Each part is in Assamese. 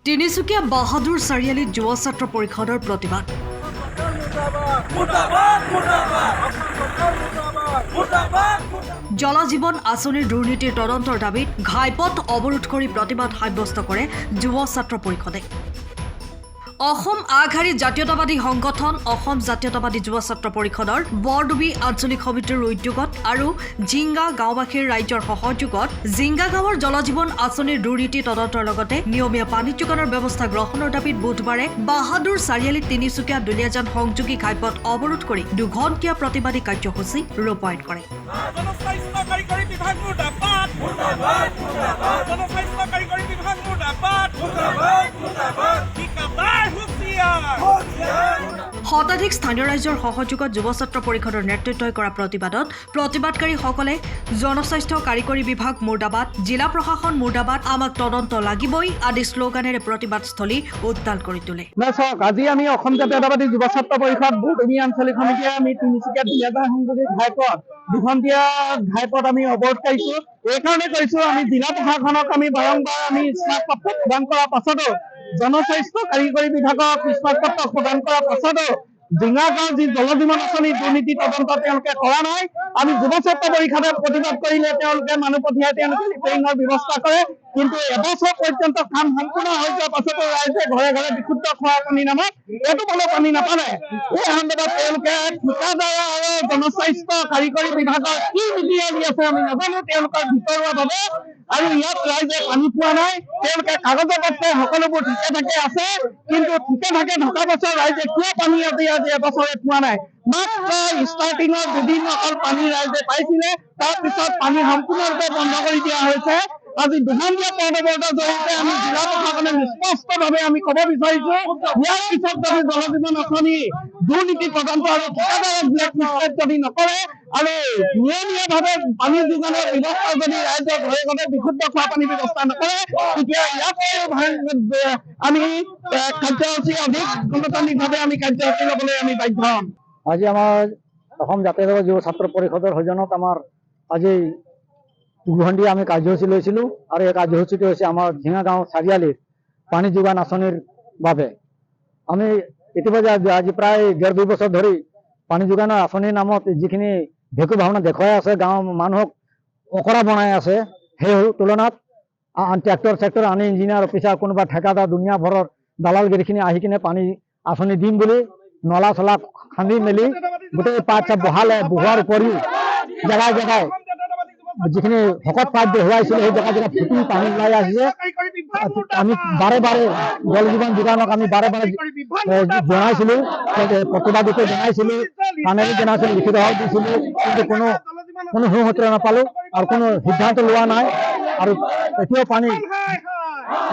তিনিচুকীয়া বাহাদুৰ চাৰিআলিত যুৱ ছাত্ৰ পৰিষদৰ প্ৰতিবাদ। জল জীৱন আঁচনিৰ দুৰ্নীতিৰ তদন্তৰ দাবীত ঘাইপথ অৱৰোধ কৰি প্ৰতিবাদ সাব্যস্ত কৰে যুৱ ছাত্ৰ পৰিষদে। অসম আগশাৰী জাতীয়তাবাদী সংগঠন অসম জাতীয়তাবাদী যুৱ ছাত্ৰ পৰিষদৰ বৰডুবি আঞ্চলিক সমিতিৰ উদ্যোগত আৰু জিংগা গাঁওবাসীৰ ৰাইজৰ সহযোগত জিংগা গাঁৱৰ জলজীৱন আঁচনিৰ দুৰ্নীতি তদন্তৰ লগতে নিয়মীয়া পানী যোগানৰ ব্যৱস্থা গ্ৰহণৰ দাবীত বুধবাৰে বাহাদুৰ চাৰিআলিত তিনিচুকীয়া দুলীয়াজান সংযোগী ঘাইপথ অৱৰোধ কৰি দুঘণ্টীয়া প্ৰতিবাদী কাৰ্যসূচী ৰূপায়ণ কৰে। শতাধিক স্থানীয় ৰাইজৰ সহযোগত যুৱ ছাত্ৰ পৰিষদৰ নেতৃত্বই কৰা প্ৰতিবাদত প্ৰতিবাদকাৰীসকলে জনস্বাস্থ্য কাৰিকৰী বিভাগ মুৰ্দাবাদ, জিলা প্ৰশাসন মুৰ্দাবাদ, আমাক তদন্ত লাগিবই আদি শ্লোগানেৰে প্ৰতিবাদস্থলী উত্তাল কৰি তোলে। আজি আমি অসম জাতীয়তাবাদী যুৱ ছাত্ৰ পৰিষদ বৰডুবি আঞ্চলিক সমিতিয়ে আমি তিনিচুকীয়া দুলীয়াজান সংযোগী ঘাইপথ দুঘণ্টীয়া ঘাইপথ আমি অৱৰোধ কৰিছো। এইকাৰণে কৰিছো, আমি জিলা প্ৰশাসনক আমি বাৰম্বাৰ আমি স্মাৰকপত্ৰ প্ৰদান কৰাৰ পাছতো, জনস্বাস্থ্য কাৰিকৰী বিভাগক স্মাৰকপত্ৰ প্ৰদান কৰাৰ পাছতো জিংগা গাঁও যি জলজীৱন আঁচনি দুৰ্নীতি তদন্ত তেওঁলোকে কৰা নাই। আমি যুৱ ছাত্ৰ পৰিষদে প্ৰতিবাদ কৰিলে তেওঁলোকে মানুহ পঠিয়াই তেওঁলোকে ৰিপেয়াৰিঙৰ ব্যৱস্থা কৰে, কিন্তু এবছৰ পৰ্যন্ত কাম সম্পূৰ্ণ হৈ যোৱাৰ পাছতো ৰাইজে ঘৰে ঘৰে বিশুদ্ধ খোৱা পানী নামত এইটো মানে পানী নাপালে। এই সন্দৰ্ভত তেওঁলোকে ঠিকাদাৰ আৰু জনস্বাস্থ্য কাৰিকৰী বিভাগৰ কি নীতি আনি আছে আমি নাজানো, তেওঁলোকৰ ভিতৰুৱাভাৱে, আৰু ইয়াত ৰাইজে পানী পোৱা নাই। তেওঁলোকে কাগজে পত্ৰে সকলোবোৰ ঠিকে থাকে আছে, কিন্তু ঠিকে থাকে থকা বছৰ ৰাইজে কিয় পানী আজি এবছৰে পোৱা নাই। মাত্ৰ ষ্টাৰ্টিঙৰ দুদিন অকল পানী ৰাইজে পাইছিলে, তাৰপিছত পানী সম্পূৰ্ণৰূপে বন্ধ কৰি দিয়া হৈছে। আজি দুঘণ্টীয়া পদবৰ্তৰ জৰিয়তে আমি জিলা প্ৰশাসনে স্পষ্টভাৱে আমি ক'ব বিচাৰিছো, ইয়াৰ পিছত যদি জলজীৱন আঁচনি দুৰ্নীতি তদন্ত আৰু ঠিকাদাৰক ব্লেকলিষ্ট যদি নকৰে আৰু নিয়মীয়াভাৱে পানী যোগানৰ ব্যৱস্থা যদি ৰাইজৰ ঘৰে ঘৰে বিশুদ্ধ খোৱা পানীৰ ব্যৱস্থা নকৰে, তেতিয়া ইয়াক আমি কাৰ্যসূচী অধিক গণতান্ত্ৰিকভাৱে আমি কাৰ্যসূচী ল'বলৈ আমি বাধ্য হ'ম। আজি আমাৰ অসম জাতীয়তাবাদী যুৱ ছাত্ৰ পৰিষদৰ সৌজন্যত আমাৰ আজি দুঘণ্টীয়া আমি কাৰ্যসূচী লৈছিলো, আৰু এই কাৰ্যসূচীটো হৈছে আমাৰ জিঙা গাঁও চাৰিআলিৰ পানী যোগান আঁচনিৰ বাবে। আমি ইতিমধ্যে আজি প্ৰায় 1.5-2 বছৰ ধৰি পানী যোগানৰ আঁচনিৰ নামত যিখিনি ভেকু ভাওনা দেখুৱাই আছে, গাঁৱৰ মানুহক অকৰা বনাই আছে, সেই তুলনাত ট্ৰেক্টৰ চেক্টৰ আনি ইঞ্জিনিয়াৰ অফিচাৰ কোনোবা ঠিকাদাৰ দুনিয়া ভৰৰ দালালগিৰিখিনি আহি কিনে পানী আঁচনি দিম বুলি নলা চলা খান্দি মেলি গোটেই পাইপ চাপ বহোৱাৰ উপৰিও জেগাই জেগাই যিখিনি ভকত পাইপ বহুৱাইছিলে সেই জেগা জেগা ফুটি পানী ওলাই আহিছে। আমি বাৰে বাৰে জল জীৱন যোগানক আমি বাৰে বাৰে জনাইছিলো, প্ৰতিবাদীকে জনাইছিলো, পানেলি জনাইছিলো, লিখিত দিছিলো, কিন্তু কোনো সুসূত্ৰ নাপালো আৰু কোনো সিদ্ধান্ত লোৱা নাই। আৰু এতিয়াও পানী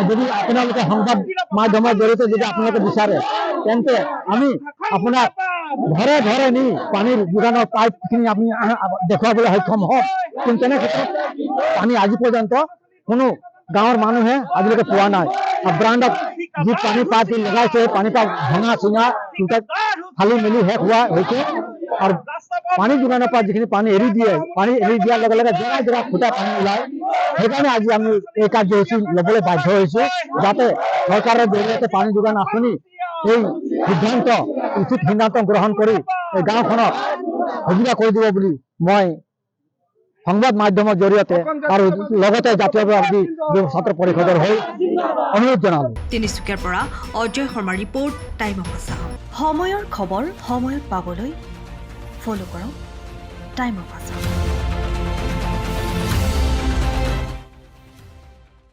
যদি আপোনালোকে সংবাদ মাধ্যমৰ জৰিয়তে যদি আপোনালোকে বিচাৰে, তেন্তে আমি আপোনাক ঘৰে ঘৰে নি পানীৰ যোগানৰ পাইপখিনি আমি দেখুৱাবলৈ সক্ষম হম। কিন্তু তেনে ক্ষেত্ৰত পানী আজি পৰ্যন্ত কোনো গাঁৱৰ মানুহে আজিলৈকে পোৱা নাই। ব্ৰাণ্ডত যি পানী পাইপ লগাইছে, পানী পাইপ ভঙা চিঙা ফালি মেলি শেষ হোৱা হৈছে। আৰু পানী যোগানৰ পৰা যিখিনি পানী এৰি দিয়ে, পানী এৰি দিয়াৰ লগে লগে জেগা জেগা ফুটা পানী ওলায়। সেইকাৰণে আজি আমি এই কাৰ্যসূচী ল'বলৈ বাধ্য হৈছো, যাতে চৰকাৰৰ জৰিয়তে পানী যোগান আঁচনি এই সিদ্ধান্ত উচিত সিদ্ধান্ত গ্ৰহণ কৰি এই গাঁওখনক সুবিধা কৰি দিব বুলি মই সংবাদ মাধ্যমৰ জৰিয়তে আৰু লগতে জাতীয়তাবাদী যুৱ ছাত্ৰ পৰিষদৰ হৈ অনুৰোধ জনালো। তিনিচুকীয়াৰ পৰা অজয় শৰ্মাৰ ৰিপৰ্ট, টাইম অফ আছাম। সময়ৰ খবৰ সময়ত পাবলৈ ফ'ল' কৰক টাইম অফ আছাম।